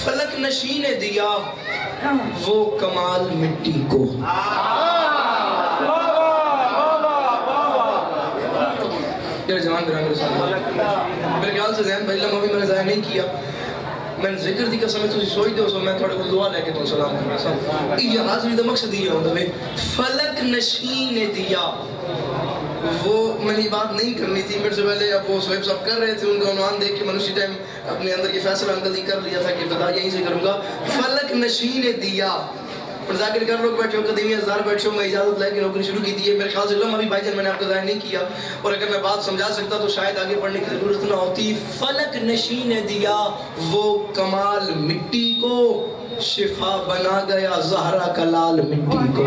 فلک نشین نے دیا وہ کمال مٹی کو. میرے جوان برادر صاحب میرے خیال سے ذہن بھائی لمحہ بھی میں نے ضائع نہیں کیا. میں نے ذکر دی قسم ہے تسی سوچ دو سو میں تھوڑے کو دعا لے کے تو سلام کرنا سا. یہ حاضری دا مقصد یہ ہوتا ہے فلک نشین نے دیا. وہ میں نے بات نہیں کرنی تھی میرے سے پہلے اب وہ صحیب صاحب کر رہے تھے ان کا عنوان دیکھ کے میں نے اسی ٹائم اپنے اندر یہ فیصلہ انکل ہی کر لیا تھا کہ ابتدا یہیں سے کروں گا. فلک نشین نے دیا. اور ذاکر کر لوگ بیٹھے ہو قدیمی ازدار بیٹھے ہو میں اجازت لے کے نوکری شروع کی تھی. میرے خیال سے لمحہ بھی بھائی جان میں نے آپ کا ظاہر نہیں کیا اور اگر میں بات سمجھا سکتا تو شاید آگے پڑھنے کی ضرورت نہ ہوتی. فلک نشین نے دیا وہ کمال مٹی کو شفا بنا گیا زہرا کا لال مٹی کو.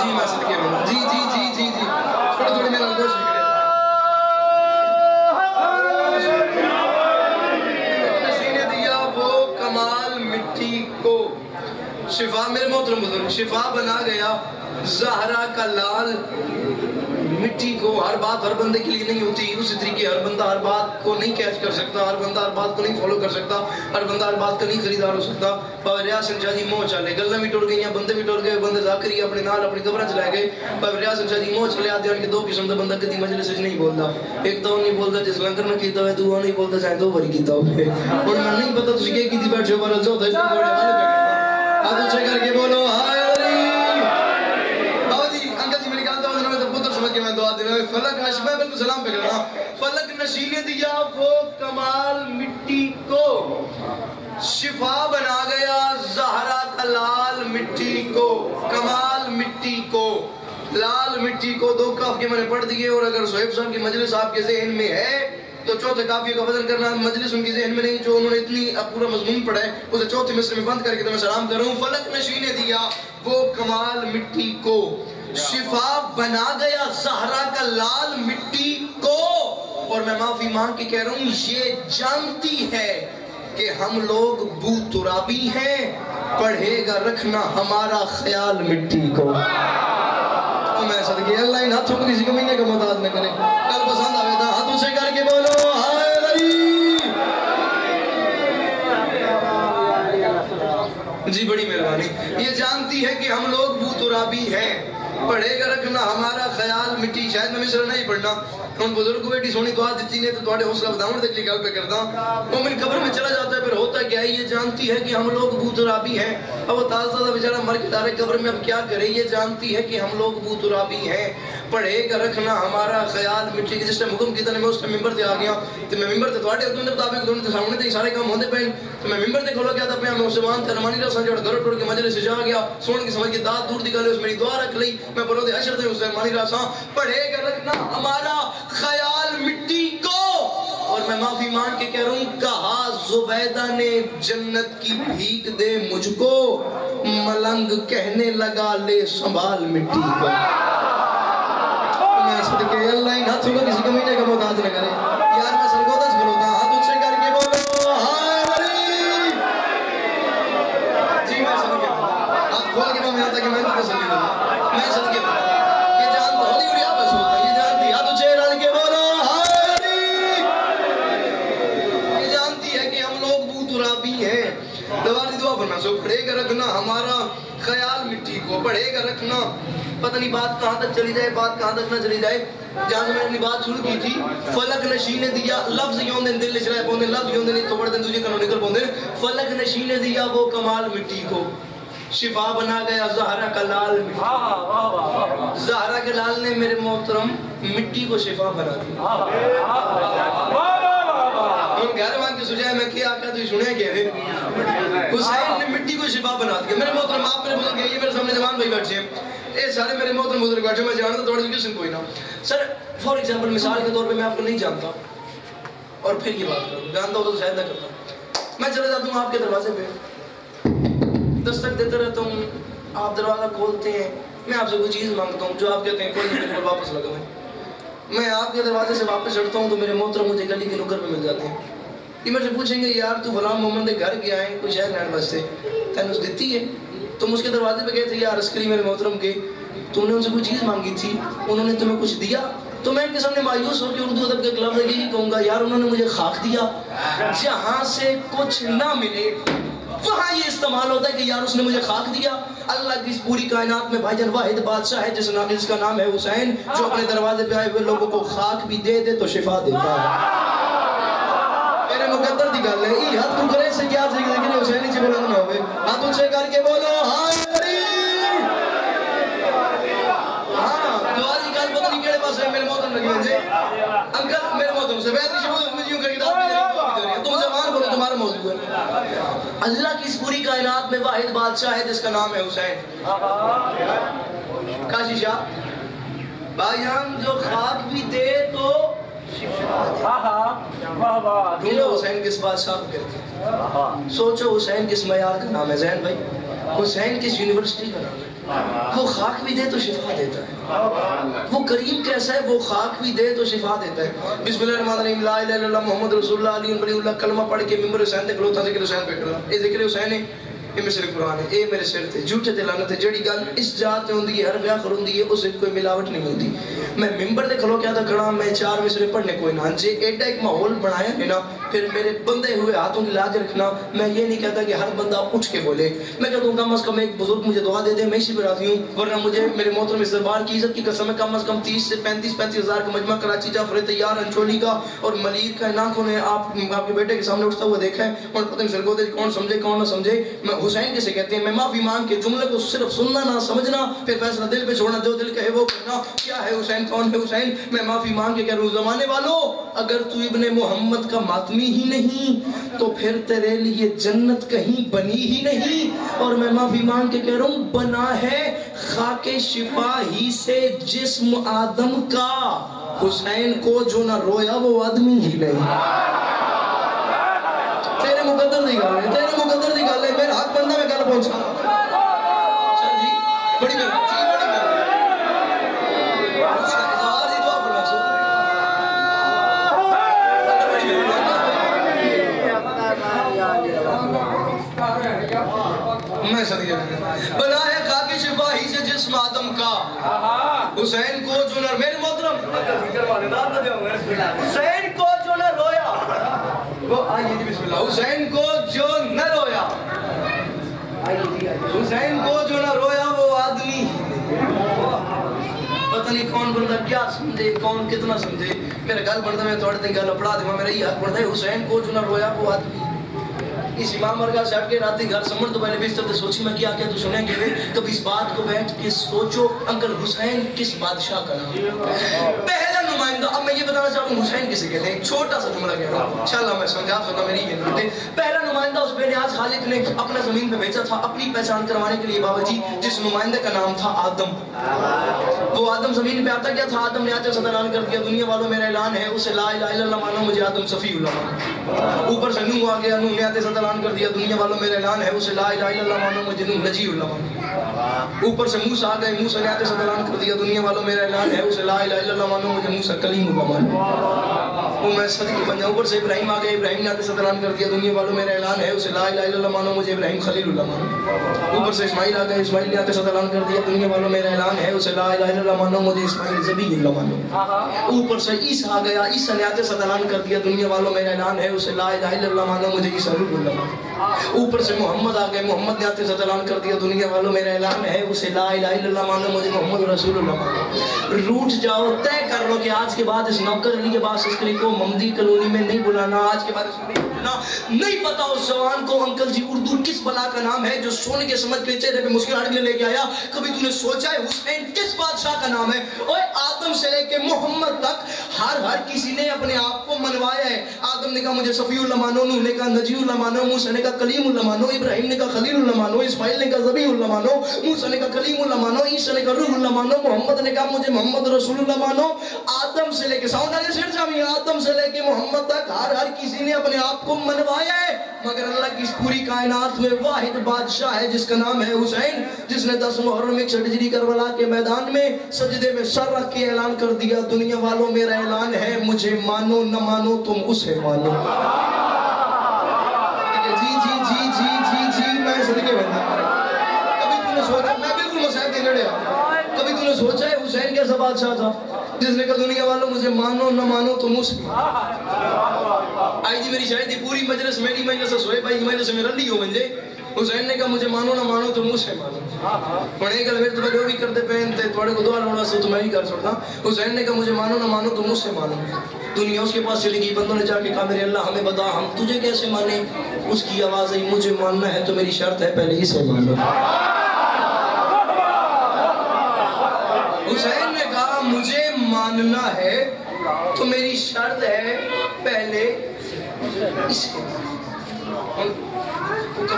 جی میں صدقے میں جی جی جی جی جی تھوڑی تھوڑی میرا کوشش کریں. نشین نے دیا وہ کمال مٹی کو شفا میرے محترم بزرگ شفا بنا گیا زہرا کا لال مٹی کو. ہر بات ہر بندے کے لیے نہیں ہوتی اسی طریقے ہر بندہ ہر بات کو نہیں کیچ کر سکتا. ہر بندہ ہر بات کو نہیں فالو کر سکتا. ہر بندہ ہر بات کا نہیں خریدار ہو سکتا. بابا ریاض شاہ جی موہ چلے گلیں بھی ٹوٹ گئیں بندے بھی ٹوٹ گئے. بندے ذاکری اپنے نال اپنی قبریں چلائے گئے. بابا ریاض شاہ جی موہ چلے آتے ہیں کہ دو قسم کا بندہ کدی مجلس سے نہیں بولتا. ایک تو نہیں بولتا جس لنگر میں کیتا ہوئے دو نہیں بولتا چاہے دو باری کیتا ہوئے. اور میں نہیں پتا تسی کیا کیتی بیٹھے ہو پر جو ہوتا ہے دوڑے والے بیٹھے ہاتھ اچھے کر کے بولو ہائے میں دعا دے فلک نشین بالکل سلام پہ کرنا. فلک نشین نے دیا وہ کمال مٹی کو شفا بنا گیا زہرا کا لال مٹی کو. کمال مٹی کو لال مٹی کو دو کافیے میں نے پڑھ دیے. اور اگر صحیب صاحب کی مجلس آپ کے ذہن میں ہے تو چوتھے کافیے کا وزن کرنا. مجلس ان کی ذہن میں نہیں جو انہوں نے اتنی پورا مضمون پڑھا ہے اسے چوتھے مصرے میں بند کر کے تو میں سلام کروں. فلک نشین نے دیا وہ کمال مٹی کو شفا بنا گیا زہرا کا لال مٹی کو. اور میں معافی مانگ کے کہہ رہا ہوں یہ جانتی ہے کہ ہم لوگ بو ترابی ہیں پڑھے گا رکھنا ہمارا خیال مٹی کو. میں صدقے اللہ ان ہاتھوں کو کسی کو مہینے کا محتاج نہ کرے. کل پسند آئے تھا ہاتھوں سے کر کے بولو ہائے علی. جی بڑی مہربانی. یہ جانتی ہے کہ ہم لوگ بو ترابی ہیں پڑھے گا رکھنا ہمارا خیال مٹی. شاید میں مصرع نہیں پڑھنا ان بزرگ کو بیٹی سونی دعا دیتی نے تو تھوڑے حوصلہ افزاؤں دیکھ لی گل پہ کرتا ہوں. وہ میری قبر میں چلا جاتا ہے پھر ہوتا کیا ہے یہ جانتی ہے کہ ہم لوگ بو ترابی ہیں. اب وہ تازہ تازہ بیچارہ مر کے دارے قبر میں اب کیا کرے. یہ جانتی ہے کہ ہم لوگ بو ترابی ہیں پڑھے گا رکھنا ہمارا خیال مٹی. جس نے حکم کیتا نے میں اس نے ممبر تے آ گیا تو میں ممبر تے تھوڑے حکم دے مطابق دونوں تے سامنے تے سارے کام ہوندے پئے تو میں ممبر تے کھلو گیا تھا پیا میں عثمان تے رحمانی رسا جڑ گھر ٹوڑ کے مجلس سے جا گیا سن کے سمجھ کے داد دور دی گل اس میری دعا رکھ لئی. میں بولو دے اشر تے اس رحمانی رسا پڑھے گا رکھنا ہمارا خیال مٹی کو. اور میں معافی مانگ کے کہہ رہا ہوں کہا زبیدہ نے جنت کی بھیک دے مجھ کو ملنگ کہنے لگا لے سنبھال مٹی کو. میں صدقے اللہ ان ہاتھوں کو کسی کمینے کا محتاج نہ کرے. یار میں سرگودا سے کھلوتا ہاتھ اچھے کر کے بولو ہائے علی. جی میں صدقے ہاتھ کھول کے میں آتا کہ میں نہیں تسلی دوں. میں صدقے یہ جانتا ہولی اور یہاں بس ہوتا یہ جانتی ہاتھ اچھے کر کے بولو ہائے علی. یہ جانتی ہے کہ ہم لوگ بو ترابی ہیں. دواری دعا فرما سو پڑھے گا رکھنا ہمارا خیال مٹی کو. پڑھے گا رکھنا پتہ نہیں بات کہاں تک چلی جائے بات کہاں تک نہ چلی جائے. جہاں سے میں نے اپنی بات شروع کی تھی فلک نشین نے دیا لفظ یوں دن دل لچڑائے پوندے لفظ یوں دن تھوڑ دن دوجے کنوں نکل پوندے. فلک نشین نے دیا وہ کمال مٹی کو شفا بنا گیا زہرا کا لال مٹی. زہرا کے لال نے میرے محترم مٹی کو شفا بنا دیا. ہم گھر وہاں کی سجائے میں کیا آقا تو یہ سنے کیا ہے حسین نے مٹی کو شفا بنا دیا. میرے محترم آپ میرے بزرگ یہ میرے سامنے جوان بھائی بیٹھے ہیں اے سارے میرے محترم بزرگ بیٹھے میں جانتا تھوڑا سا کسن کوئی نہ. سر فور ایگزامپل مثال کے طور پہ میں آپ کو نہیں جانتا اور پھر یہ بات کروں جانتا ہوں تو شاید نہ کرتا. میں چلا جاتا ہوں آپ کے دروازے پہ دستک دیتا رہتا ہوں آپ دروازہ کھولتے ہیں میں آپ سے کوئی چیز مانگتا ہوں جو آپ کہتے ہیں کوئی نہیں بالکل واپس لگا میں آپ کے دروازے سے واپس چڑھتا ہوں تو میرے محترم مجھے گلی کے نکر میں مل جاتے ہیں. یہ میرے سے پوچھیں گے یار تو فلاں محمد کے گھر گیا ہے کوئی شہر لینڈ واسطے تین اس دیتی ہے تم اس کے دروازے پہ گئے تھے یار عسکری میرے محترم کے تم نے ان سے کوئی چیز مانگی تھی انہوں نے تمہیں کچھ دیا تو میں ان کے سامنے مایوس ہو کے اردو ادب کے کلب میں یہی کہوں گا یار انہوں نے مجھے خاک دیا جہاں سے کچھ نہ ملے وہاں یہ استعمال ہوتا ہے کہ یار اس نے مجھے خاک دیا. اللہ کی اس پوری کائنات میں بھائی جان واحد بادشاہ ہے جس کا نام ہے حسین, جو اپنے دروازے پہ آئے ہوئے لوگوں کو خاک بھی دے دے تو شفا دیتا ہے. میرے مقدر دی گل ہے ای ہاتھ کو کرے سے کیا ذکر لیکن حسین ہی بلند نہ ہوئے. ہاتھ اونچے کر کے بولو ہائے علی. ہاں دعا دی گل پتہ نہیں کیڑے پاسے میرے محترم لگی وجے انکل میرے محترم سے بیعت کی شبوت مجھے یوں کر کے دعوت دی جا رہی ہے. تم زبان بولو تمہارا موضوع ہے. اللہ کی اس پوری کائنات میں واحد بادشاہ ہے جس کا نام ہے حسین. کاشی شاہ بھائی جان جو خاک بھی دے تو ڈھونڈو حسین کس بادشاہ کو کہتے ہیں. سوچو حسین کس معیار کا نام ہے. ذہن بھائی حسین کس یونیورسٹی کا نام ہے. وہ خاک بھی دے تو شفا دیتا ہے. وہ کریم کیسا ہے, وہ خاک بھی دے تو شفا دیتا ہے. بسم اللہ الرحمن الرحیم لا الہ الا اللہ محمد رسول اللہ علی ولی اللہ کلمہ پڑھ کے ممبر حسین تے کھلوتا ذکر حسین پہ کرنا. یہ ذکر حسین ہے یہ میں صرف قرآن ہے. اے میرے سر تے جھوٹے تے لعنت ہے جڑی گل اس جات تے ہوندی ہے ہر ویاخر ہوندی ہے اس وچ کوئی ملاوٹ نہیں ہوندی. میں ممبر تے کھلو کیا تھا کھڑا میں چار مصرے پڑھنے کوئی نہ جے ایڈا ایک ماحول بنایا ہے نا پھر میرے بندے ہوئے ہاتھوں کی لا کے رکھنا. میں یہ نہیں کہتا کہ ہر بندہ اٹھ کے بولے. میں کہتا ہوں کم از کم ایک بزرگ مجھے دعا دے دے میں اسی پہ راضی ہوں. ورنہ مجھے میرے محترم اس دربار کی عزت کی قسم ہے کم از کم 30 سے 35 ہزار کا مجمع کراچی جعفر تیار انچولی کا اور ملیر کا اناکھوں نے آپ کے بیٹے کے سامنے اٹھتا ہوا دیکھا ہے. اور پتہ نہیں سرگودے کون سمجھے کون نہ سمجھے. میں حسین کسے کہتے ہیں. میں معافی مانگ کے جملے کو صرف سننا نہ سمجھنا پھر فیصلہ دل پہ چھوڑنا جو دل کہے وہ کرنا. کیا ہے حسین کون ہے حسین. میں معافی مانگ کے کہہ رہا ہوں زمانے والوں اگر تو ابن محمد کا ماتمی ہی نہیں تو پھر تیرے لیے جنت کہیں بنی ہی نہیں. اور میں معافی مانگ کے کہہ رہا ہوں بنا ہے خاک شفا ہی سے جسم آدم کا. حسین کو جو نہ رویا وہ آدمی ہی نہیں. تیرے مقدر دی گل ہے تیرے مقدر دی گل ہے. میرا حق بندہ میں گل پہنچا سر جی بڑی مہربانی جی بڑی میں صدیہ بنا ہے خاک شفا ہی سے جسم آدم کا. حسین کو جو نہ میرے محترم حسین کو جو نہ رویا وہ آئیے جی بسم اللہ. حسین کو جو نہ رویا حسین کو جو نہ رویا وہ آدمی. پتہ نہیں کون بندہ کیا سمجھے کون کتنا سمجھے. میرا گل بڑھتا میں توڑتے گل اپڑا دے میرا یہ حق بڑھتا ہے. حسین کو جو نہ رویا وہ آدمی. اس امام مرگاہ سے ہٹ کے راتی گھر سمجھ تو پہلے بستر تے سوچی میں کیا کیا تو سنیں گے کبھی اس بات کو بیٹھ کے سوچو انکل حسین کس بادشاہ کا نام. پہلا نمائندہ اب میں یہ بتانا چاہتا ہوں حسین کسے کہتے ہیں. چھوٹا سا جملہ کہہ رہا ہوں انشاءاللہ میں سمجھا سکتا میری یہ نہیں. پہلا نمائندہ اس بے نیاز خالق نے اپنا زمین پہ بھیجا تھا اپنی پہچان کروانے کے لیے بابا جی جس نمائندے کا نام تھا آدم. وہ آدم زمین پہ آتا کیا تھا. آدم نے آتے صدر اعلان کر دیا دنیا والوں میرا اعلان ہے اسے لا الہ الا اللہ مانو مجھے آدم صفی اللہ مانو. اوپر سے نوح آ گیا. نوح نے آتے صدر اعلان کر دیا دنیا والوں میرا اعلان ہے اسے لا الہ الا اللہ مانو مجھے نوح نجی اللہ مانو. اوپر سے موسیٰ آ گئے. موسیٰ نے آتے صدر اعلان کر دیا دنیا والوں میرا اعلان ہے اسے لا الہ الا اللہ مانو مجھے موسیٰ کلیم اللہ مانو. وہ میں صدیق بن جاؤں. اوپر سے ابراہیم آ گئے. ابراہیم نے آتے صدر اعلان کر دیا دنیا والوں میرا اعلان ہے اسے لا الہ الا اللہ مانو مجھے ابراہیم خلیل اللہ مانو. اوپر سے اسماعیل آ گئے. اسماعیل نے آتے صدر اعلان کر دیا دنیا والوں میرا اعلان ہے اسے لا الہ الا اللہ مانو مجھے اسماعیل ذبیح اللہ مانو. اوپر سے عیسیٰ آ گیا. عیسیٰ نے آتے صدر اعلان کر دیا دنیا والوں میرا اعلان ہے اسے لا الہ الا اللہ مانو مجھے عیسیٰ روح اللہ مانو. اوپر سے محمد آ گئے. محمد نے آتے صدر اعلان کر دیا دنیا والوں میرا اعلان ہے اسے لا الہ الا اللہ مانو مجھے محمد رسول اللہ مانو. روٹ جاؤ طے کر لو کہ آج کے بعد اس نوکر علی عباس عسکری کو ممدی کالونی میں نہیں بلانا. آج کے بعد اس میں نہیں بلانا. نہیں پتا اس جوان کو انکل جی اردو کس بلا کا نام ہے جو سونے کے سمجھ کے چہرے پہ مسکراہٹ لے کے آیا. کبھی تو نے سوچا ہے حسین کس بادشاہ کا نام ہے. اوے آدم سے لے کے محمد تک ہر کسی نے اپنے آپ کو منوایا ہے. آدم نے کہا مجھے صفی اللہ مانو. نوح نے کہا نجی اللہ مانو. موسیٰ نے کہا کلیم اللہ مانو. ابراہیم نے کہا خلیل اللہ مانو. اسماعیل نے کہا ذبیح اللہ مانو. موسیٰ نے کہا کلیم اللہ مانو. عیسیٰ نے کہا روح اللہ مانو. محمد نے کہا مجھے محمد رسول اللہ مانو. آدم سے لے کے ساؤنڈ آنے سر جامی آدم سے لے کے محمد تک ہر کسی نے اپنے آپ کو منوایا ہے. مگر اللہ کی اس پوری کائنات میں واحد بادشاہ ہے جس کا نام ہے حسین جس نے 10 محرم 61 ہجری کربلا کے میدان میں سجدے میں سر رکھ کے اعلان کر دیا دنیا والوں میرا اعلان ہے مجھے مانو نہ مانو تم اسے مانو. جی جی جی جی جی جی میں صدقے بندہ. کبھی تو نے سوچا میں بالکل مسائل کے گڑے کبھی تو نے سوچا ہے حسین کیسا بادشاہ تھا. جس نے کہا دنیا والوں مجھے مانو نہ مانو تو مجھ سے آئی جی میری شاید پوری مجلس میری مجلس سوئے بھائی مجلس میں رلی ہو بنجے حسین نے کہا مجھے مانو نہ مانو تو مجھ سے مانو پڑھے گا پھر تمہیں جو بھی کرتے پہنتے تھوڑے کو دعا لوڑا سے تمہیں ہی کر سکتا حسین نے کہا مجھے مانو نہ مانو تو مجھ سے مانو دنیا اس کے پاس چلی گئی بندوں نے جا کے کہا میرے اللہ ہمیں بتا ہم تجھے کیسے مانیں اس کی آواز آئی مجھے ماننا ہے تو میری شرط ہے پہلے اسے مانو حسین نے کہا مجھے ماننا ہے تو میری شرط ہے پہلے اسے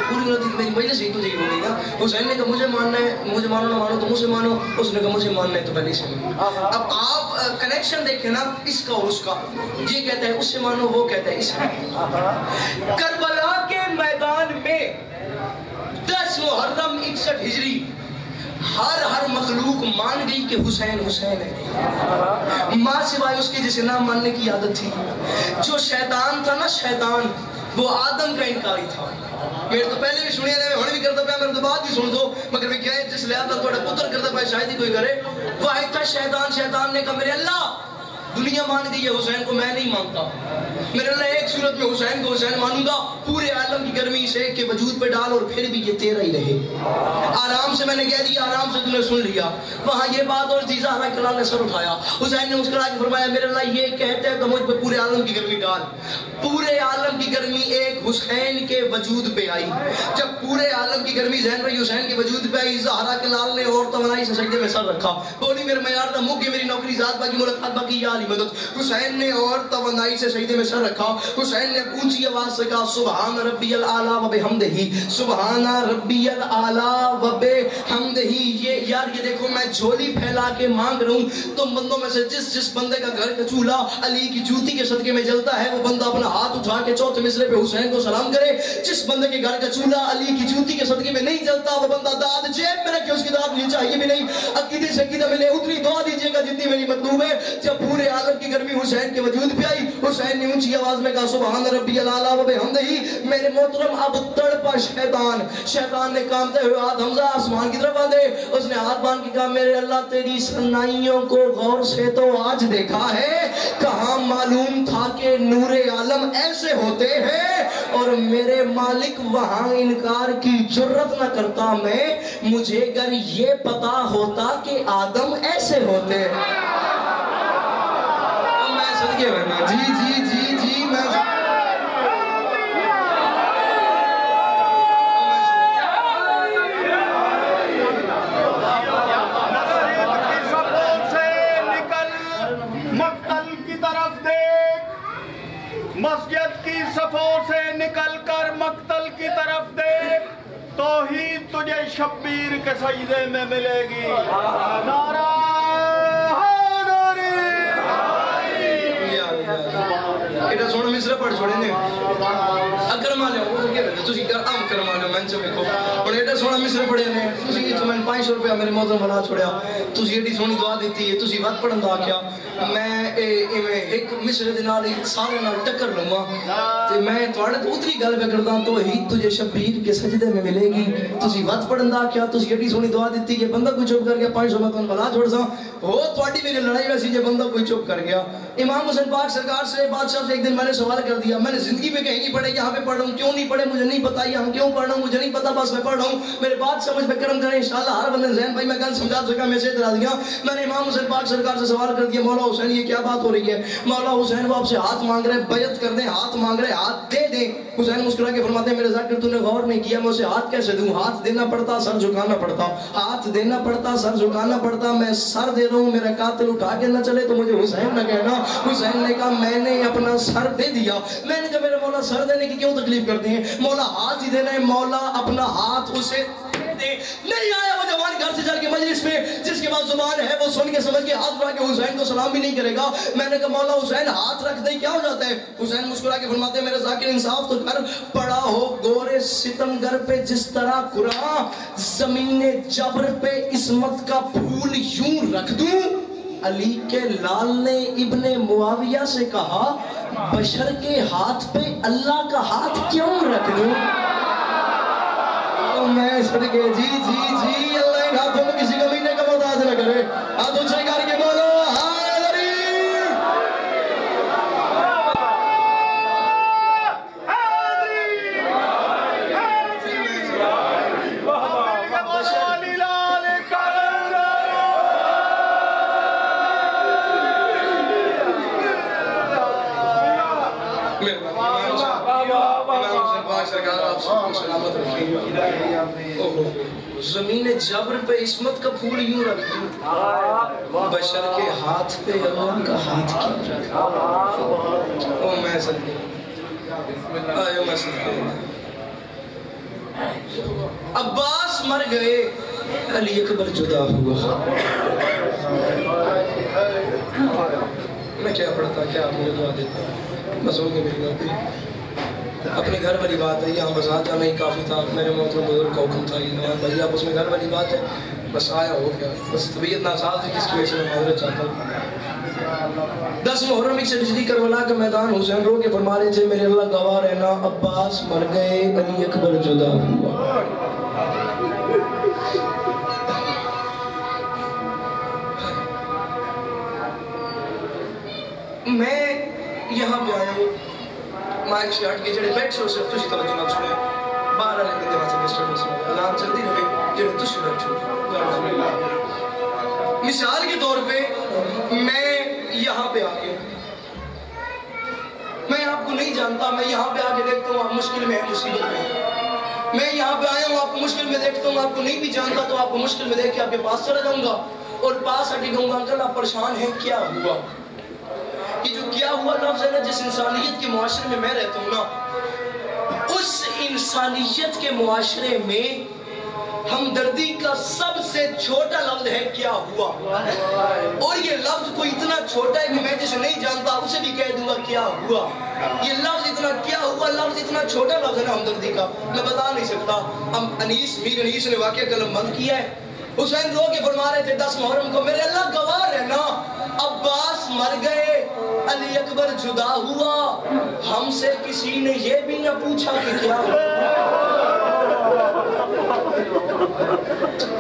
پوری نہ میری مجلس ہی تجھے ہی ہو گئی نا حسین نے کہا مجھے ماننا ہے مجھے مانو نہ مانو تو مجھ سے مانو اس نے کہا مجھے ماننا ہے تو پہلے اسے مانو اب آپ کنیکشن دیکھیں نا اس کا اور اس کا یہ کہتا ہے اس سے مانو وہ کہتا ہے اس سے کربلا کے میدان میں 10 محرم 61 ہجری ہر مخلوق مان گئی کہ حسین حسین ہے ماں سوائے اس کے جسے نہ ماننے کی عادت تھی جو شیطان تھا نا شیطان وہ آدم کا انکاری تھا میرے تو پہلے بھی سنیا رہے ہونے بھی کرتا پیا میرے تو بعد بھی سن دو مگر بھی کیا ہے جس لحاظ تھا تھوڑا پتر کرتا پیا شاید ہی کوئی کرے واحد تھا شیطان نے کہا میرے اللہ دنیا مان گئی ہے حسین کو میں نہیں مانتا میرے اللہ ایک صورت میں حسین کو حسین مانوں گا پورے عالم کی گرمی اسے کے وجود پہ ڈال اور پھر بھی یہ تیرا ہی رہے آرام سے میں نے کہہ دیا آرام سے تم نے سن لیا وہاں یہ بات اور تھی زہرا کلال نے سر اٹھایا حسین نے مسکرا کے فرمایا میرے اللہ یہ کہتے ہیں تو مجھ پہ پورے عالم کی گرمی ڈال پورے عالم کی گرمی ایک حسین کے وجود پہ آئی جب پورے عالم کی گرمی ذہن رہی حسین کے وجود پہ آئی زہرا کلال نے اور توانائی سے سجدے میں سر رکھا بولی میرے معیار دا منہ کی میری نوکری ذات باقی ملاقات باقی یا علی مدد حسین نے اور توانائی سے سجدے میں سر رکھا حسین نے اونچی آواز سے کہا سبحان ربی الاعلی و بحمدہ سبحان ربی الاعلی و بحمدہ یہ یار یہ دیکھو میں جھولی پھیلا کے مانگ رہا ہوں تم بندوں میں سے جس بندے کا گھر کا چولہا علی کی جوتی کے صدقے میں جلتا ہے وہ بندہ اپنا ہاتھ اٹھا کے چوتھے مصرے پہ حسین کو سلام کرے جس بندے کے گھر کا چولہا علی کی جوتی کے صدقے میں نہیں جلتا وہ بندہ داد جیب میں رکھے اس کی داد نہیں چاہیے بھی نہیں عقیدے سے عقیدہ ملے اتنی دعا دیجیے گا جتنی میری مطلوب ہے جب پورے عالم کی گرمی حسین کے وجود پہ آئی حسین نے اونچی آواز میں کہا سبحان ربی الاعلی و بحمدہ میرے محترم اب تڑپا شیطان نے کامتے ہوئے ہاتھ حمزہ آسمان کی طرف باندھے اس نے ہاتھ باندھ کے کہا میرے اللہ تیری صنائیوں کو غور سے تو آج دیکھا ہے کہاں معلوم تھا کہ نور عالم ایسے ہوتے ہیں اور میرے مالک وہاں انکار کی جرت نہ کرتا میں مجھے اگر یہ پتا ہوتا کہ آدم ایسے ہوتے ہیں میں صدقے بنا جی میں مسجد کی صفوں سے نکل کر مقتل کی طرف دیکھ توحید تجھے شبیر کے سجدے میں ملے گی نعرہ ایڈا سونا مصرہ پڑھ چھوڑے نے اکرم آلے ہو وہ کیا کہتے تُسی عام کرم آلے ہو میں چاہے کو اور ایڈا سونا مصرہ پڑھے نے تُسی تو میں 500 روپیہ میرے محترم بنا چھوڑیا تُسی ایڈی سونی دعا دیتی ہے تُسی وقت پڑھن دا کیا میں ایک مصرہ دنال ایک سارے نال ٹکر لوں گا میں توڑے تو اتری گل پہ کردہ تو ہی تجھے شبیر کے سجدے میں ملے گی تُسی وقت پڑھن دا کیا تُسی ایڈی سونی دعا دیتی ہے بندہ کوئی چپ کر گیا 500 میں تو بنا چھوڑ سا ہو توڑی میری لڑائی ویسی جے بندہ کوئی چپ کر گیا امام حسین پاک سرکار سے بادشاہ سے ایک دن میں نے سوال کر دیا میں نے زندگی میں کہیں نہیں پڑھے یہاں پہ پڑھ رہا ہوں کیوں نہیں پڑھے مجھے نہیں پتا یہاں کیوں پڑھ رہا ہوں مجھے نہیں پتا بس میں پڑھ رہا ہوں میرے بات سمجھ میں کرم کریں انشاءاللہ ہر بندے ذہن بھائی میں گل سمجھا سکا میں سے اترا دیا میں نے امام حسین پاک سرکار سے سوال کر دیا مولا حسین یہ کیا بات ہو رہی ہے مولا حسین وہ آپ سے ہاتھ مانگ رہے بیعت کر دیں ہاتھ مانگ رہے ہاتھ دے دیں حسین مسکرا کے فرماتے ہیں میرے ذاکر تو نے غور نہیں کیا میں اسے ہاتھ کیسے دوں ہاتھ دینا پڑتا سر جھکانا پڑتا ہاتھ دینا پڑتا سر جھکانا پڑتا میں سر دے رہا ہوں میرا قاتل اٹھا کے نہ چلے تو مجھے حسین نہ کہنا حسین نے کہا میں نے اپنا سر دے دیا میں نے کہا میرے مولا سر دینے کی کیوں تکلیف کرتے ہیں مولا ہاتھ ہی دینا ہے مولا اپنا ہاتھ اسے دے نہیں آیا وہ جوان گھر سے چل کے مجلس میں جس کے بعد زبان ہے وہ سن کے سمجھ کے ہاتھ اٹھا کے حسین کو سلام بھی نہیں کرے گا میں نے کہا مولا حسین ہاتھ رکھ دے کیا ہو جاتا ہے حسین مسکرا کے فرماتے ہیں میرے ذاکر انصاف تو کر پڑا ہو گورے ستمگر پہ جس طرح قرآن زمین جبر پہ عصمت کا پھول یوں رکھ دوں علی کے لال نے ابن معاویہ سے کہا بشر کے ہاتھ پہ اللہ کا ہاتھ کیوں رکھ دوں میں صدقے جی اللہ ان ہاتھوں میں کسی کمینہ کا محتاج نہ کرے ہاتھوں سے کر کے بولو امام حسین پاک سرکار آپ سب کو سلامت رکھیں. زمین جبر پہ عصمت کا پھول یوں رکھ دوں, بشر کے ہاتھ پہ اللہ کا ہاتھ کیوں رکھ. او میں صدقے, آئے میں صدقے. عباس مر گئے, علی اکبر جدا ہوا. میں کیا پڑھتا, کیا آپ مجھے دعا دیتا, بس ہو گئی میری بات. اپنے گھر والی بات ہے, یہاں بس آ جانا ہی کافی تھا. میرے محترم بزرگ کا حکم تھا یہ نواز بھائی آپ اس میں گھر والی بات ہے, بس آیا ہو گیا. بس طبیعت ناساز ہے جس کی وجہ سے میں معذرت چاہتا ہوں. 10 محرم ایک سے بجلی کربلا کا میدان حسین رو کے فرما رہے تھے میرے اللہ گواہ رہنا, عباس مر گئے, علی اکبر جدا ہوا. میں یہاں پہ آیا ہوں مائک سے ہٹ کے جڑے بیٹھ سے اسے خوشی توجہ نہ سنے, باہر آنے کے دماغ سے ڈسٹربنس میں اعلان جلدی رہے جڑے تشریف بیٹھو. مثال کے طور پہ میں یہاں پہ آ گیا, میں آپ کو نہیں جانتا, میں یہاں پہ آ کے دیکھتا ہوں آپ مشکل میں ہیں, مصیبت میں. میں یہاں پہ آیا ہوں آپ کو مشکل میں دیکھتا ہوں, آپ کو نہیں بھی جانتا تو آپ کو مشکل میں دیکھ کے آپ کے پاس چلا جاؤں گا اور پاس آ کے کہوں گا انکل آپ پریشان ہیں, کیا ہوا. یہ جو کیا ہوا لفظ ہے نا, جس انسانیت کے معاشرے میں میں رہتا ہوں نا, اس انسانیت کے معاشرے میں ہمدردی کا سب سے چھوٹا لفظ ہے کیا ہوا. اور یہ لفظ کوئی اتنا چھوٹا ہے کہ میں جسے نہیں جانتا اسے بھی کہہ دوں گا کیا ہوا. یہ لفظ اتنا کیا ہوا, لفظ اتنا چھوٹا لفظ ہے نا ہمدردی کا, میں بتا نہیں سکتا. ہم میر انیس نے واقعہ قلم بند کیا ہے. حسین رو کے فرما رہے تھے 10 محرم کو میرے اللہ گواہ رہنا, عباس مر گئے, علی اکبر جدا ہوا, ہم سے کسی نے یہ بھی نہ پوچھا کہ کیا ہوا.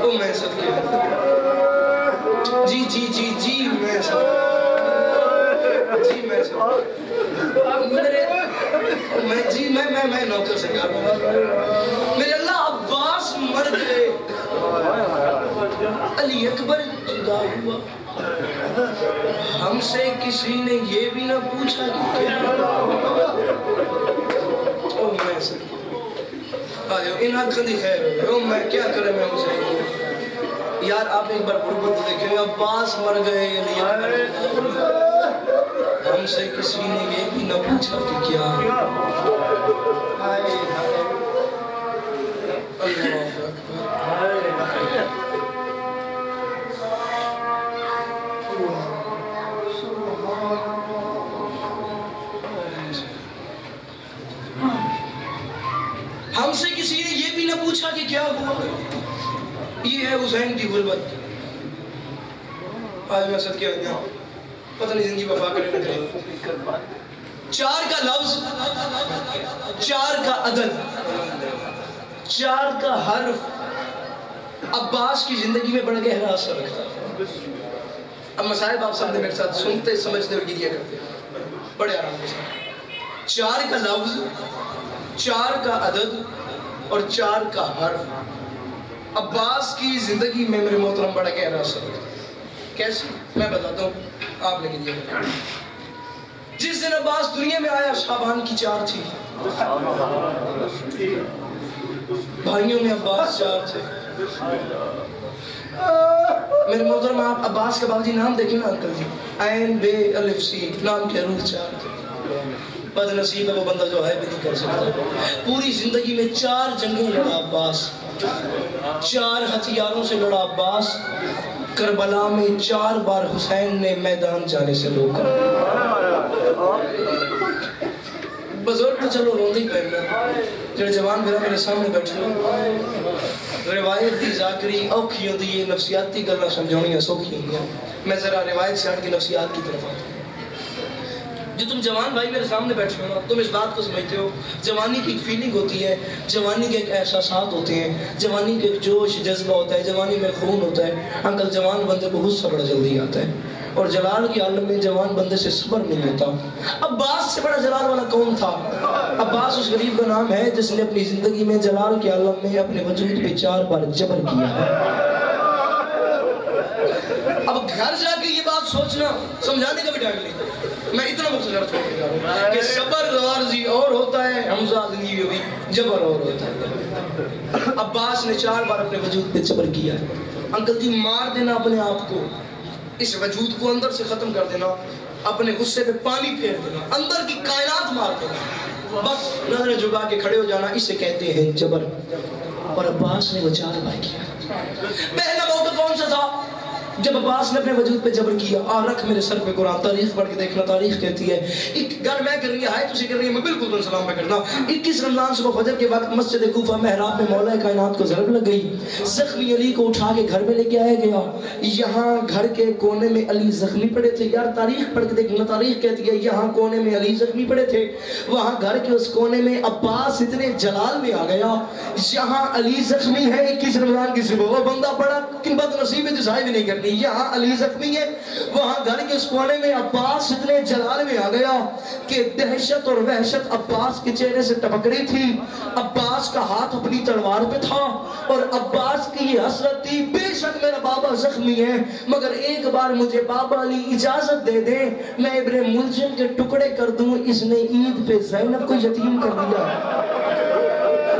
او میں صدقے, جی جی جی جی میں صدقے, جی میں صدقے, میں نوکر سرکار میرے اللہ عباس مر گئے, علی اکبر جدا ہوا, ہم سے کسی نے یہ بھی نہ پوچھا کہ کیا ہوا. او میں صدقے, آئیو ان حق دی خیر ہو, میں کیا کرے میں حسین کو. یار آپ ایک بار غربت دیکھیں, عباس مر گئے, علی اکبر ہم سے کسی نے یہ بھی نہ پوچھا کہ کیا. اللہ اکبر. ہم سے کسی نے یہ بھی نہ پوچھا کہ کیا ہوا. یہ ہے حسین کی غربت. آج میں صدقے ہو گیا, پتہ نہیں زندگی وفا کرے نہ کرے. 4 کا لفظ, 4 کا عدد, 4 کا حرف عباس کی زندگی میں بڑا گہرا اثر رکھتا ہے. اب مصائب آپ سب نے میرے ساتھ سنتے سمجھتے اور گریہ کرتے بڑے آرام کے ساتھ. 4 کا لفظ, 4 کا عدد اور 4 کا حرف عباس کی زندگی میں میرے محترم بڑا گہرا اثر رکھتا ہے. کیسے میں بتاتا ہوں, آپ نے گریہ کرتے. جس دن عباس دنیا میں آیا شعبان کی 4 تھی, بھائیوں میں عباس 4 تھے. میرے محترم آپ عباس کے باوجی نام دیکھیں نا انکل جی, عین بے الف سین, نام کے حروف 4 تھے. بد نصیب ہے وہ بندہ جو ہے بھی نہیں کر سکتا. پوری زندگی میں 4 جنگیں لڑا عباس, 4 ہتھیاروں سے لڑا عباس. کربلا میں 4 بار حسین نے میدان جانے سے روکا. بزرگ تو چلو روندی پہننا, جڑے جوان میرا میرے سامنے بیٹھے روایت دی ذاکری اوکھی ہوتی ہے, نفسیاتی گلنا سمجھونیاں سوکھی ہیں. میں ذرا روایت سے ہٹ کے نفسیات کی طرف آتا ہوں. جو تم جوان بھائی میرے سامنے بیٹھے ہو نا, تم اس بات کو سمجھتے ہو جوانی کی ایک فیلنگ ہوتی ہے, جوانی کے ایک احساسات ہوتے ہیں, جوانی کے ایک جوش جذبہ ہوتا ہے, جوانی میں خون ہوتا ہے. انکل جوان بندے کو غصہ بڑا جلدی آتا ہے, اور جلال کے عالم میں جوان بندے سے صبر نہیں ہوتا. عباس سے بڑا جلال والا کون تھا؟ عباس اس غریب کا نام ہے جس نے اپنی زندگی میں جلال کے عالم میں اپنے وجود پہ 4 بار جبر کیا. اب گھر جا کے یہ بات سوچنا, سمجھانے کا بھی ٹائم نہیں. میں اتنا مختصر چھوڑ کے جا رہا ہوں کہ صبر غازی اور ہوتا ہے، حمزہ آدمی بھی جبر اور ہوتا ہے۔ عباس نے 4 بار اپنے وجود پہ جبر کیا ہے۔ انکل جی مار دینا اپنے آپ کو، اس وجود کو اندر سے ختم کر دینا، اپنے غصے پہ پانی پھیر دینا، اندر کی کائنات مار دینا، بس نظریں جھکا کے کھڑے ہو جانا، اسے کہتے ہیں جبر۔ اور عباس نے وہ 4 بار کیا۔ پہلا موقع کون سا تھا؟ جب عباس نے اپنے وجود پہ جبر کیا، رکھ میرے سر پہ قرآن، تاریخ پڑھ کے دیکھنا، تاریخ کہتی ہے ایک گھر میں کر رہی ہے، تسی کر رہی ہے، میں بالکل تم سلام پہ کرنا۔ 21 رمضان صبح فجر کے وقت مسجد کوفہ محراب میں مولا کائنات کو ضرب لگ گئی، زخمی علی کو اٹھا کے گھر میں لے کے آیا گیا۔ یہاں گھر کے کونے میں علی زخمی پڑے تھے، یار تاریخ پڑھ کے دیکھنا، تاریخ کہتی ہے یہاں کونے میں علی زخمی پڑے تھے، وہاں گھر کے اس کونے میں عباس اتنے جلال میں آ گیا، یہاں علی زخمی ہے 21 رمضان کی صبح، وہ بندہ بڑا بد نصیب ہے جسائی بھی نہیں کرنی، یہاں علی زخمی ہے، وہاں گھر کے اس کونے میں عباس اتنے جلال میں آ گیا کہ دہشت اور وحشت عباس کے چہرے سے ٹپک رہی تھی۔ عباس کا ہاتھ اپنی تلوار پہ تھا اور عباس کی یہ حسرت تھی، بے شک میرا بابا زخمی ہے، مگر ایک بار مجھے بابا علی اجازت دے دیں، میں ابن ملجم کے ٹکڑے کر دوں، اس نے عید پہ زینب کو یتیم کر دیا۔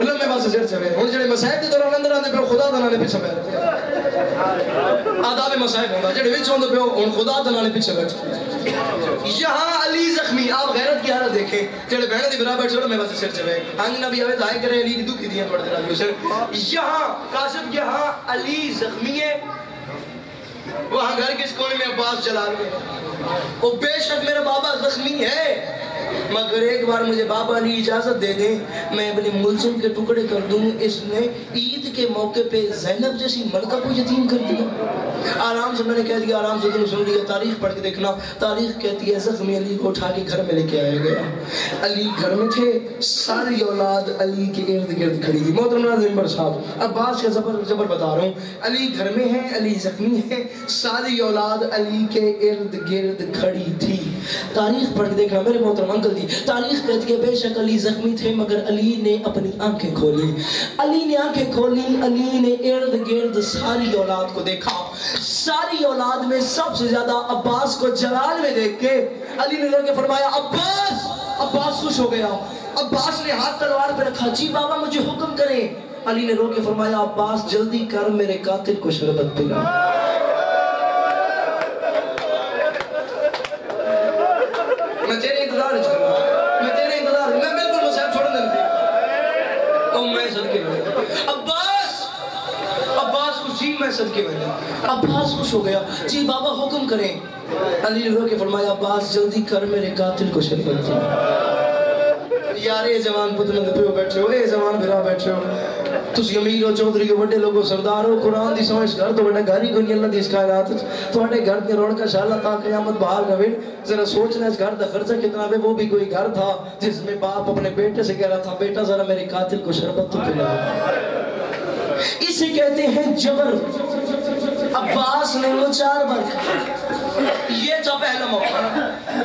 لمحے واسے زیر چوے ہوں جڑے مسائب دے دوران اندر آنے پہ خدا دنانے پیچھے بیٹھ آداب مسائب ہوندہ جڑے وچ ہوندے پہ ہوں خدا دنانے پیچھے بیٹھ۔ یہاں علی زخمی، آپ غیرت کی حالت دیکھیں، جڑے بہنے دی برا بیٹھ چھوڑو میں واسے زیر چوے ہنگ نبی آوے دھائے کرے علی کی دکھی دیاں پڑھ دے رہا ہے۔ یہاں کاشف یہاں علی زخمی ہے، وہاں گھر کے اس کونے میں عباس جلال میں، وہ بے شک میرا بابا زخمی ہے، مگر ایک بار مجھے بابا علی اجازت دے دیں، میں ابن ملجم کے ٹکڑے کر دوں، اس نے عید کے موقع پہ زینب جیسی ملکہ کو یتیم کر دیا۔ آرام سے میں نے کہہ دیا، آرام سے تم سن لیا، تاریخ پڑھ کے دیکھنا، تاریخ کہتی ہے زخمی علی کو اٹھا کے گھر میں لے کے آیا گیا، علی گھر میں تھے، ساری اولاد علی کے ارد گرد کھڑی تھی۔ محترم ناظرین ممبر صاحب، عباس کا زبر بتا رہا ہوں، علی گھر میں ہے، علی زخمی ہے، ساری اولاد علی کے ارد گرد کھڑی تھی۔ تاریخ پڑھ کے دیکھنا میرے محترم انکل جی، تاریخ کہتی ہے بے شک علی زخمی تھے، مگر علی نے اپنی آنکھیں کھولی، علی نے آنکھیں کھولی، علی نے ارد گرد ساری اولاد کو دیکھا، ساری اولاد میں سب سے زیادہ عباس کو جلال میں دیکھ کے علی نے رو کے فرمایا عباس، عباس خوش ہو گیا، عباس نے ہاتھ تلوار پہ رکھا، جی بابا مجھے حکم کریں، علی نے رو کے فرمایا عباس جلدی کر میرے قاتل کو شربت پلا۔ میں تیرے انتظار کروں، میں تیرے انتظار، میں بالکل مسائب چھوڑ دیں تھے، او میں صدقے میں عباس خوش، جی میں صدقے میں عباس خوش ہو گیا، جی بابا حکم کریں، علی نے رو کے فرمایا عباس جلدی کر میرے قاتل کو شربت پلا۔ یار اے جوان پتلوں دے پیو بیٹھے ہو، اے جوان بھرا بیٹھے ہو، تسی امیر ہو، چودھری ہو، بڑے لوگوں سردار ہو، قرآن دی سمجھ گھر تو بڑا گھر ہی کوئی اللہ دی اس کائنات، تو اٹھے گھر کے روڑ کا شاءاللہ تا قیامت بہار گوین، ذرا سوچنا اس گھر دا خرچہ کتنا ہے، وہ بھی کوئی گھر تھا جس میں باپ اپنے بیٹے سے کہہ رہا تھا بیٹا ذرا میرے قاتل کو شربت تو پلا۔ اسے کہتے ہیں جبر۔ عباس نے وہ 4 بار، یہ تھا پہلا موقع۔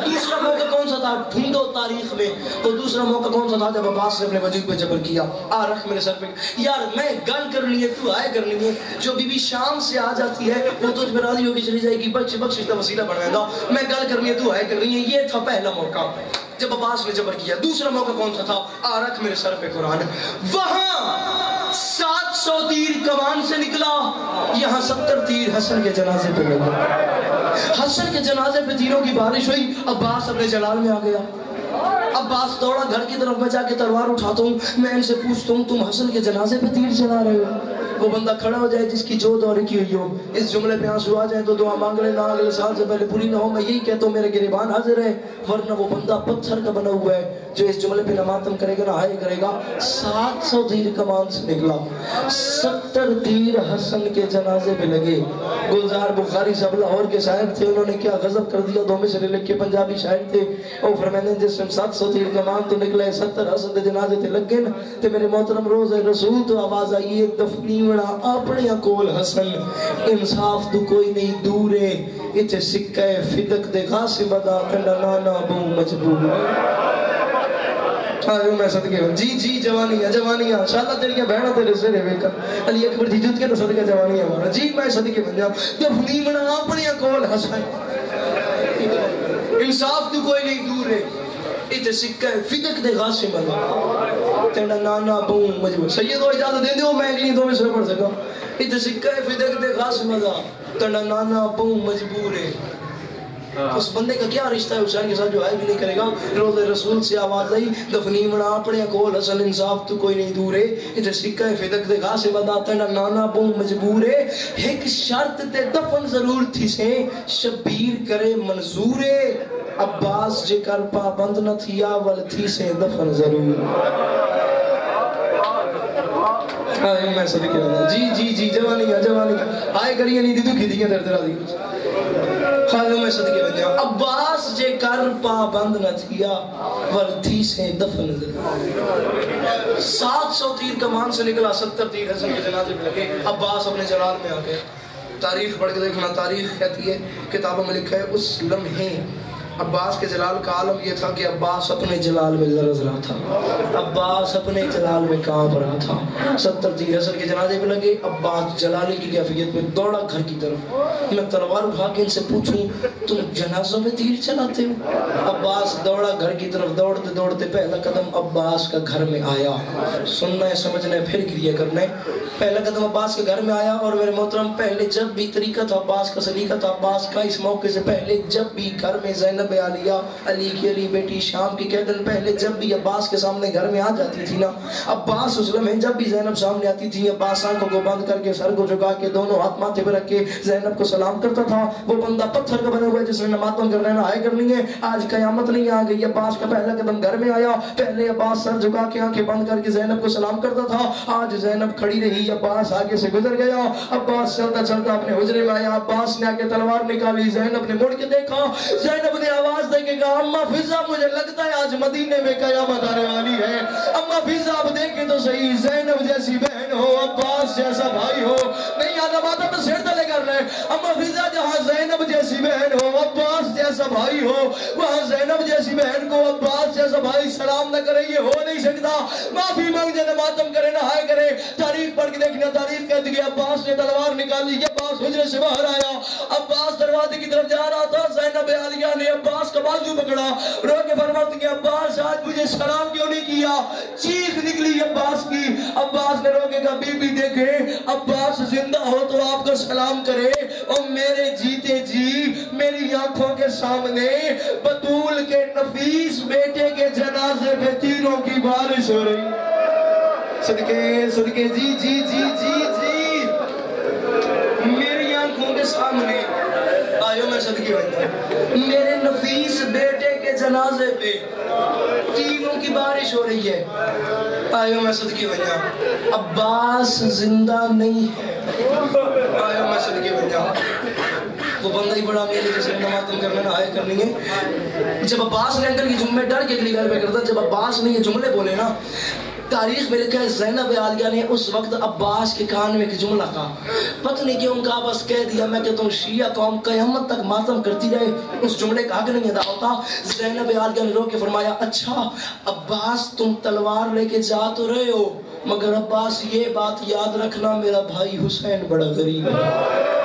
دوسرا موقع کون سا تھا؟ ڈھونڈو تاریخ میں، وہ دوسرا موقع کون سا تھا جب عباس نے اپنے وجود پہ جبر کیا؟ رکھ میرے سر پہ، یار میں گل کرنی ہے، تو آئے کرنی ہے، جو بی بی شام سے آ جاتی ہے وہ تجھ میں راضی ہو کے چلی جائے گی، بخش کا وسیلہ بنوائے گا، میں گل کرنی ہے، تو آئے کرنی ہے۔ یہ تھا پہلا موقع جب عباس نے جبر کیا۔ دوسرا موقع کون سا تھا؟ رکھ میرے سر پہ قرآن، وہاں 700 تیر کمان سے نکلا، یہاں 70 تیر حسن کے جنازے پہ لگا، حسن کے جنازے پہ تیروں کی بارش ہوئی، عباس اپنے جلال میں آ گیا، عباس دوڑا گھر کی طرف، میں جا کے تلوار اٹھاتا ہوں، میں ان سے پوچھتا ہوں تم حسن کے جنازے پہ تیر چلا رہے ہو؟ وہ بندہ کھڑا ہو جائے جس کی جو دور کی ہوئی ہو، اس جملے پہ آنسو آ جائیں تو دعا مانگ لے، نہ اگلے سال سے پہلے پوری نہ ہو، میں یہی کہتا ہوں میرے گریبان حاضر ہے، ورنہ وہ بندہ پتھر کا بنا ہوا ہے جو اس جملے پہ نہ ماتم کرے گا نہ ہائے کرے گا۔ 700 تیر کمان سے نکلا، 70 تیر حسن کے جنازے پہ لگے۔ گلزار بخاری صاحب لاہور کے شاعر تھے، انہوں نے کیا غضب کر دیا، 2 مصرے لکھ کے پنجابی شاعر تھے، اور فرمانے جس میں 700 تیر کمان تو نکلے، 70 حسن دے جنازے تے لگے نا، تے میرے محترم روز رسول تو آواز آئی ہے دفنیونا اپنے کول حسن، انصاف تو کوئی نہیں دورے، اتھے سکہ فدق دے غاسب ادا کنڈا نانا بو مجبور۔ میں صدقے ہوں، جی جوانیاں انشاءاللہ تیریاں بہنہ تیرے سے رہے کر علی اکبر جی جد کے تو صدقہ جوانیاں مارا، جی میں صدقے بن جاؤں، دفنیونا اپنے کول حسن۔ انصاف تو کوئی نہیں دور ہے اتنے سکہ فدق دے غاسم اللہ تینا نانا بوں مجبور سید ہو اجازت دیں دے میں اگلی دو میں سے پڑھ سکا اتنے سکہ فدق دے غاسم اللہ تینا نانا بوں مجبور ہے اس بندے کا کیا رشتہ ہے حسین کے ساتھ جو ہے بھی نہیں کرے گا روز رسول سے آواز آئی دفنی منا اپنے کول حسن انصاف تو کوئی نہیں دور ہے اتنے سکہ فدق دے غاسم اللہ تینا نانا بوں مجبور ہے ایک شرط تے دفن ضرور تھی سے شبیر کرے منظور ہے عباس جے کر پابند نہ تھیا ول تھی سے دفن ضرور میں صدقے بندہ جی جوانی کا آئے کریے نہیں دی دکھی دیئے در درہ دی خالو میں صدقے بندہ عباس جے کر پابند نہ تھیا ول تھی سے دفن ضرور 700 تیر کمان سے نکلا 70 تیر حسن کے جنازے پہ لگے عباس اپنے جلال میں آگئے تاریخ پڑھ کے دیکھنا تاریخ کہتی ہے کتابوں میں لکھا ہے اس لمحے عباس کے جلال کا عالم یہ تھا کہ عباس اپنے جلال میں لرز رہا تھا عباس اپنے جلال میں کانپ رہا تھا 70 تیر حسن کے جنازے پہ لگے عباس جلالی کی کیفیت میں دوڑا گھر کی طرف میں تلوار اٹھا کے ان سے پوچھوں تم جنازوں میں تیر چلاتے ہو عباس دوڑا گھر کی طرف دوڑتے دوڑتے پہلا قدم عباس کا گھر میں آیا سننا ہے سمجھنا ہے پھر گریہ کرنا ہے پہلا قدم عباس کے گھر میں آیا اور میرے محترم پہلے جب بھی طریقہ تھا عباس کا سلیقہ تھا عباس کا اس موقع سے پہلے جب بھی گھر میں زینب علیہ علی کی علی بیٹی شام کی کہہ دن پہلے جب بھی عباس کے سامنے گھر میں آ جاتی تھی نا عباس اس لمحے جب بھی زینب سامنے آتی تھی عباس آنکھوں کو بند کر کے سر کو جھکا کے دونوں ہاتھ ماتھے پہ رکھ کے زینب کو سلام کرتا تھا وہ بندہ پتھر کا بنا ہوا ہے جس نے نماتوں کر رہنا آئے کرنی ہے آج قیامت نہیں آ گئی عباس کا پہلا قدم گھر میں آیا پہلے عباس سر جھکا کے آنکھیں بند کر کے زینب کو سلام کرتا تھا آج زینب کھڑی رہی عباس آگے سے گزر گیا عباس چلتا چلتا اپنے حجرے میں آیا عباس نے آگے تلوار نکالی زینب نے مڑ کے دیکھا زینب نے آواز دے کے کہا اماں فضا مجھے لگتا ہے آج مدینے میں قیامت آنے والی ہے اماں فضا آپ دیکھیں تو صحیح زینب جیسی بہن ہو عباس جیسا بھائی ہو نہیں آدھا ماتا تو سر تلے کر لے اماں فضا جہاں زینب جیسی بہن ہو عباس جیسا بھائی ہو وہاں زینب جیسی بہن کو عباس جیسا بھائی سلام نہ کرے یہ ہو نہیں سکتا معافی مانگ جانے ماتم کرے نہائے کرے تاریخ پڑھ کے دیکھنا تاریخ کہتی ہے عباس نے تلوار نکالی عباس حجرے سے باہر آیا عباس دروازے کی طرف جا رہا تھا زینب عالیہ نے عباس کا بازو پکڑا رو کے فرماتی کہ عباس آج مجھے سلام کیوں نہیں کیا چیخ نکلی عباس کی عباس نے رو کے کہا بی بی دیکھے عباس زندہ ہو تو آپ کو سلام کرے اور میرے جیتے جی میری آنکھوں کے سامنے بطول کے نفیس بیٹے کے جنازے پہ تیروں کی بارش ہو رہی صدقے جی میری آنکھوں کے سامنے آئیو میں صدقے بنتا میرے نفیس بیٹے کے جنازے پہ تیروں کی بارش ہو رہی ہے آئیو میں صدقے بنتا عباس زندہ نہیں ہے آئیو میں صدقے بنتا وہ بندہ ہی بڑا میرے جیسے نماتم کرنے نہ آئے کرنی ہے جب عباس نے انکل کی جملے ڈر کے اگلی گھر پہ کرتا جب عباس نے یہ جملے بولے نا تاریخ میں لکھا ہے زینب عالیہ نے اس وقت عباس کے کان میں ایک جملہ کہا پتہ نہیں کیوں کہا بس کہہ دیا میں کہتا ہوں شیعہ قوم قیامت تک ماتم کرتی رہے اس جملے کا حق نہیں ادا ہوتا زینب عالیہ نے رو کے فرمایا اچھا عباس تم تلوار لے کے جا تو رہے ہو مگر عباس یہ بات یاد رکھنا میرا بھائی حسین بڑا غریب ہے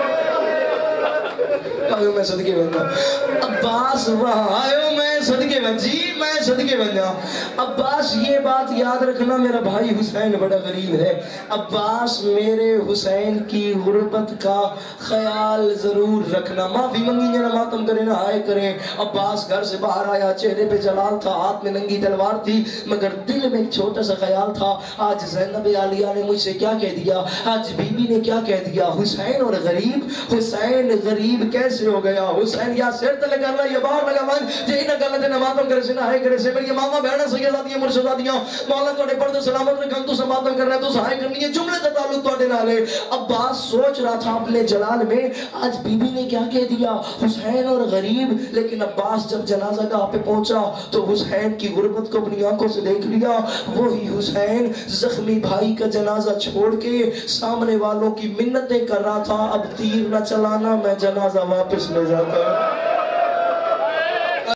آئیو میں صدقے بندہ عباس وہاں آئیو میں صدقے بندہ جی میں صدقے بندہ عباس یہ بات یاد رکھنا میرا بھائی حسین بڑا غریب ہے عباس میرے حسین کی غربت کا خیال ضرور رکھنا معافی منگی جنہ ماتم کرے نہ آئے کریں عباس گھر سے باہر آیا چہرے پہ جلال تھا ہاتھ میں ننگی تلوار تھی مگر دل میں ایک چھوٹا سا خیال تھا آج زینب عالیہ نے مجھ سے کیا کہہ دیا آج بی بی نے کیا کہہ دیا حسین اور غریب حسین غریب کیسے ہو گیا حسین یا سر تلے کرنا یہ باہر لگا من جہی نہ کرنا جنہ ماتم کرے سے نہ آئے کرے سے بلکہ ماما بہنہ سیدہ دیا مرشدہ دیا مولا تو نے پردے سلامت رکھن تو سماتم کرنا ہے تو سہائے کرنی ہے جملے تا تعلق تو نہ لے عباس سوچ رہا تھا اپنے جلال میں آج بی بی نے کیا کہہ دیا حسین اور غریب لیکن عباس جب جنازہ گاہ پہ پہنچا تو حسین کی غربت کو اپنی آنکھوں سے دیکھ لیا وہی حسین زخمی بھائی کا جنازہ چھوڑ کے سامنے والوں کی منتیں کر رہا تھا اب تیر نہ چلانا میں جنازہ واپس لے جاتا